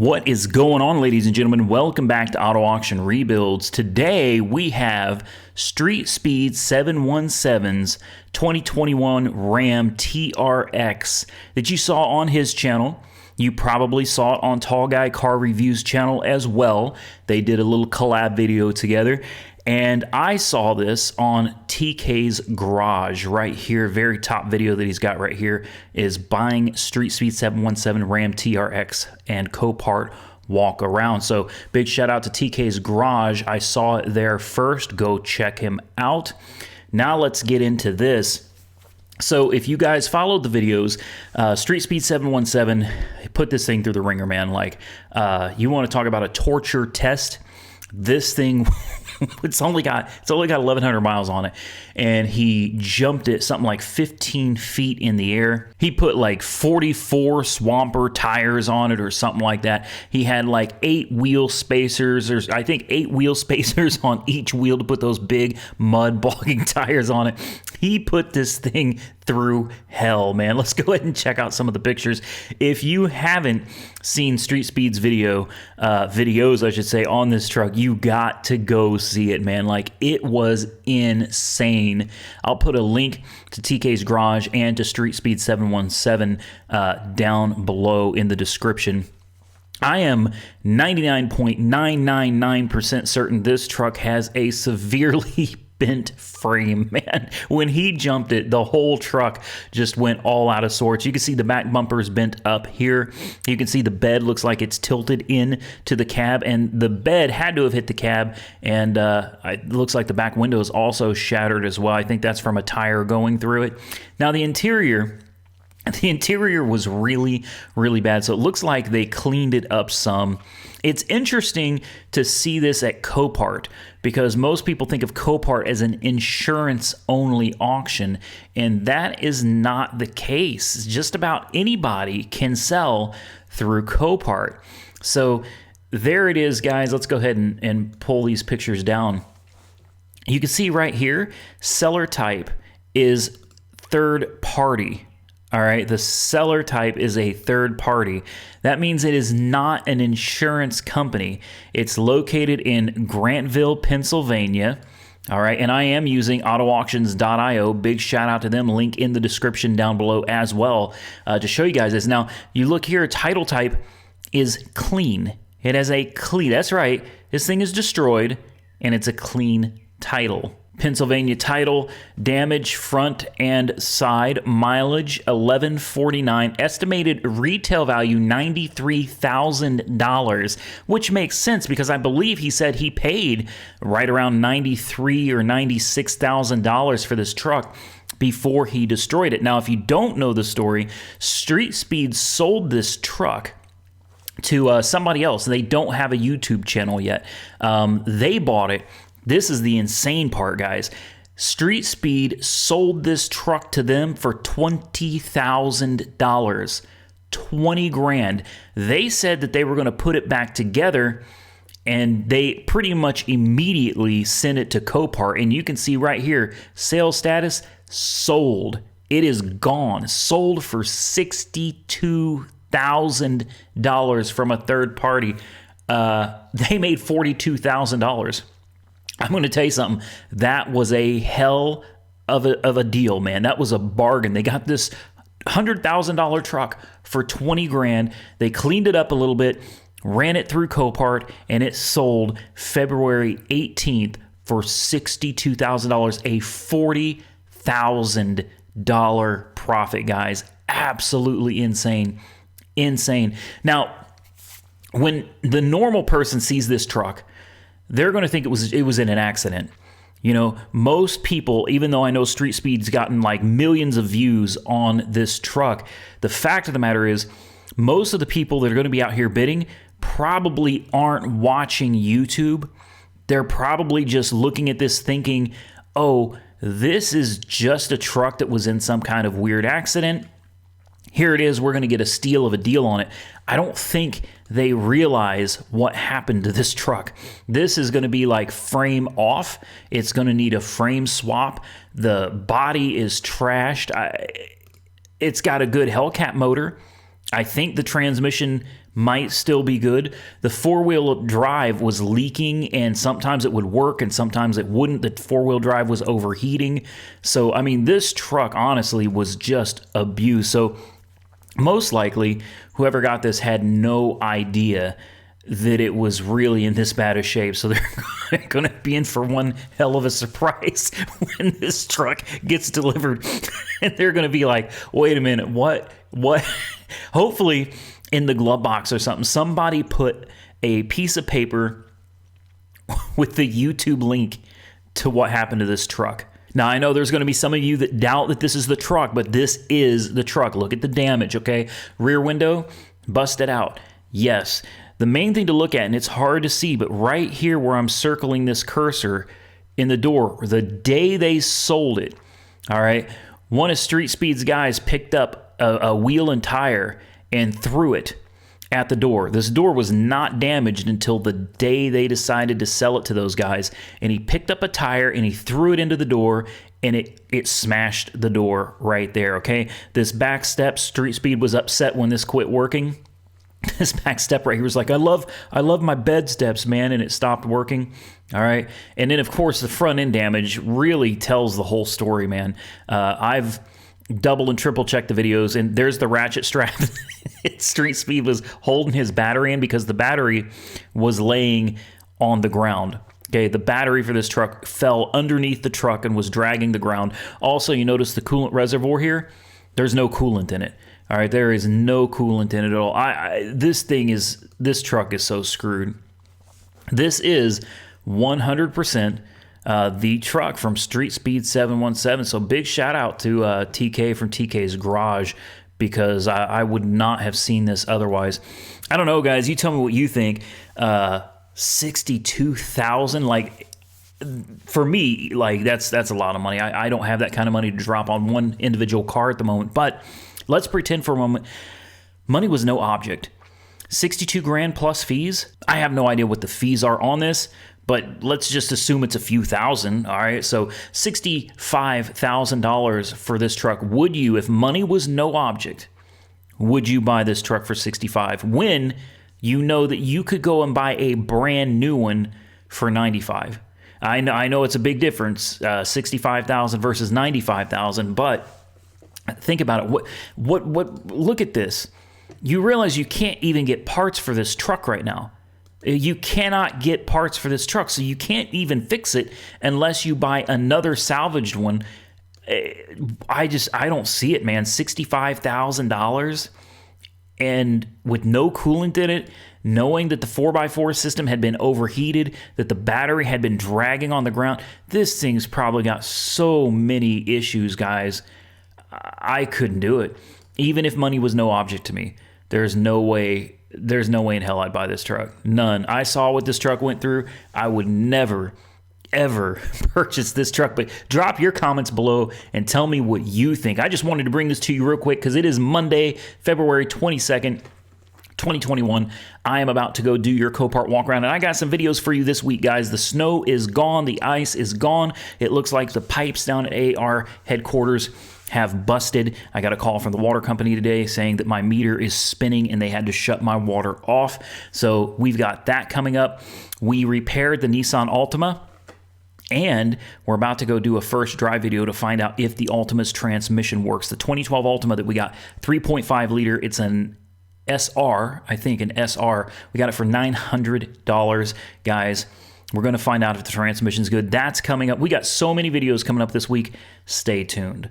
What is going on, ladies and gentlemen? Welcome back to Auto Auction Rebuilds. Today we have Street Speed 717's 2021 Ram TRX that you saw on his channel. You probably saw it on Tall Guy Car Reviews channel as well. They did a little collab video together. And I saw this on TK's Garage right here. Very top video that he's got right here is buying Street Speed 717 Ram TRX and Copart walk around. So big shout out to TK's Garage. I saw it there first. Go check him out. Now let's get into this. So if you guys followed the videos, Street Speed 717 put this thing through the ringer, man. Like, you want to talk about a torture test? This thing, it's only got 1,100 miles on it, and he jumped it something like 15 feet in the air. He put like 44 Swamper tires on it or something like that. He had like 8 wheel spacers. There's, I think, 8 wheel spacers on each wheel to put those big mud bogging tires on it. He put this thing through hell, man. Let's go ahead and check out some of the pictures. If you haven't seen Street Speed's videos, I should say, on this truck, you got to go see it, man. Like, it was insane. I'll put a link to TK's Garage and to Street Speed 717 down below in the description. I am 99.999% certain this truck has a severely bent frame, man. When he jumped it, the whole truck just went all out of sorts. You can see the back bumper is bent up here. You can see the bed looks like it's tilted in to the cab, and the bed had to have hit the cab, and it looks like the back window is also shattered as well. I think that's from a tire going through it. Now the interior was really, really bad. So it looks like they cleaned it up some. It's interesting to see this at Copart because most people think of Copart as an insurance-only auction, and that is not the case. Just about anybody can sell through Copart. So there it is, guys. Let's go ahead and pull these pictures down. You can see right here, seller type is third party. All right, the seller type is a third party. That means it is not an insurance company. It's located in Grantville, Pennsylvania. All right, and I am using autoauctions.io. Big shout out to them. Link in the description down below as well to show you guys this. Now, you look here, title type is clean. It has a clean, that's right. This thing is destroyed, and it's a clean title. Pennsylvania title, damage front and side, mileage 1149, estimated retail value $93,000, which makes sense because I believe he said he paid right around $93,000 or $96,000 for this truck before he destroyed it. Now, if you don't know the story, Street Speed sold this truck to somebody else. They don't have a YouTube channel yet. They bought it. This is the insane part, guys. Street Speed sold this truck to them for $20,000. 20 grand. They said that they were going to put it back together, and they pretty much immediately sent it to Copart. And you can see right here, sales status, sold. It is gone. Sold for $62,000 from a third party. They made $42,000. I'm going to tell you something. That was a hell of a deal, man. That was a bargain. They got this $100,000 truck for 20 grand. They cleaned it up a little bit, ran it through Copart, and it sold February 18th for $62,000, a $40,000 profit, guys. Absolutely insane. Insane. Now, when the normal person sees this truck, they're going to think it was in an accident. You know, most people, even though I know Street Speed's gotten like millions of views on this truck, the fact of the matter is most of the people that are going to be out here bidding probably aren't watching YouTube. They're probably just looking at this thinking, oh, this is just a truck that was in some kind of weird accident. Here it is, we're going to get a steal of a deal on it. I don't think they realize what happened to this truck. This is going to be like frame off. It's going to need a frame swap. The body is trashed. It's got a good Hellcat motor. I think the transmission might still be good. The four-wheel drive was leaking, and sometimes it would work and sometimes it wouldn't. The four-wheel drive was overheating. So, I mean, this truck honestly was just abused. So, most likely, whoever got this had no idea that it was really in this bad a shape. So they're going to be in for one hell of a surprise when this truck gets delivered. And they're going to be like, wait a minute, what? Hopefully in the glove box or something, somebody put a piece of paper with the YouTube link to what happened to this truck. Now, I know there's going to be some of you that doubt that this is the truck, but this is the truck. Look at the damage, okay? Rear window, busted out. Yes. The main thing to look at, and it's hard to see, but right here where I'm circling this cursor in the door, the day they sold it, all right, one of Street Speed's guys picked up a wheel and tire and threw it at the door. This door was not damaged until the day they decided to sell it to those guys. And he picked up a tire and he threw it into the door, and it smashed the door right there, okay? This back step, Street Speed was upset when this quit working. This back step right here was like, I love my bed steps, man, and it stopped working. All right. And then, of course, the front end damage really tells the whole story, man. I've double and triple checked the videos, and there's the ratchet strap. Street Speed was holding his battery in because the battery was laying on the ground. Okay, the battery for this truck fell underneath the truck and was dragging the ground. Also, you notice the coolant reservoir here? There's no coolant in it. All right, there is no coolant in it at all. This truck is so screwed. This is 100% the truck from Street Speed 717. So big shout out to TK from TK's Garage, because I would not have seen this otherwise. I don't know, guys. You tell me what you think. $62,000, like, for me, like that's a lot of money. I don't have that kind of money to drop on one individual car at the moment, but let's pretend for a moment money was no object. 62 grand plus fees. I have no idea what the fees are on this, but let's just assume it's a few thousand. All right, so $65,000 for this truck. Would you, if money was no object, would you buy this truck for 65 when you know that you could go and buy a brand new one for 95? I know it's a big difference, 65,000 versus 95,000, but think about it. What? Look at this. You realize you can't even get parts for this truck right now. You cannot get parts for this truck, so you can't even fix it unless you buy another salvaged one. I don't see it, man. $65,000, and with no coolant in it, knowing that the 4x4 system had been overheated, that the battery had been dragging on the ground. This thing's probably got so many issues, guys. I couldn't do it. Even if money was no object to me, there's no way in hell I'd buy this truck. None. I saw what this truck went through. I would never, ever purchase this truck. But drop your comments below and tell me what you think. I just wanted to bring this to you real quick because it is Monday, February 22nd. 2021. I am about to go do your Copart walk around, and I got some videos for you this week, guys. The snow is gone. The ice is gone. It looks like the pipes down at AR headquarters have busted. I got a call from the water company today saying that my meter is spinning and they had to shut my water off. So we've got that coming up. We repaired the Nissan Altima, and we're about to go do a first drive video to find out if the Altima's transmission works. The 2012 Altima that we got, 3.5 liter. It's an SR, I think, an SR. We got it for $900, guys. We're going to find out if the transmission's good. That's coming up. We got so many videos coming up this week. Stay tuned.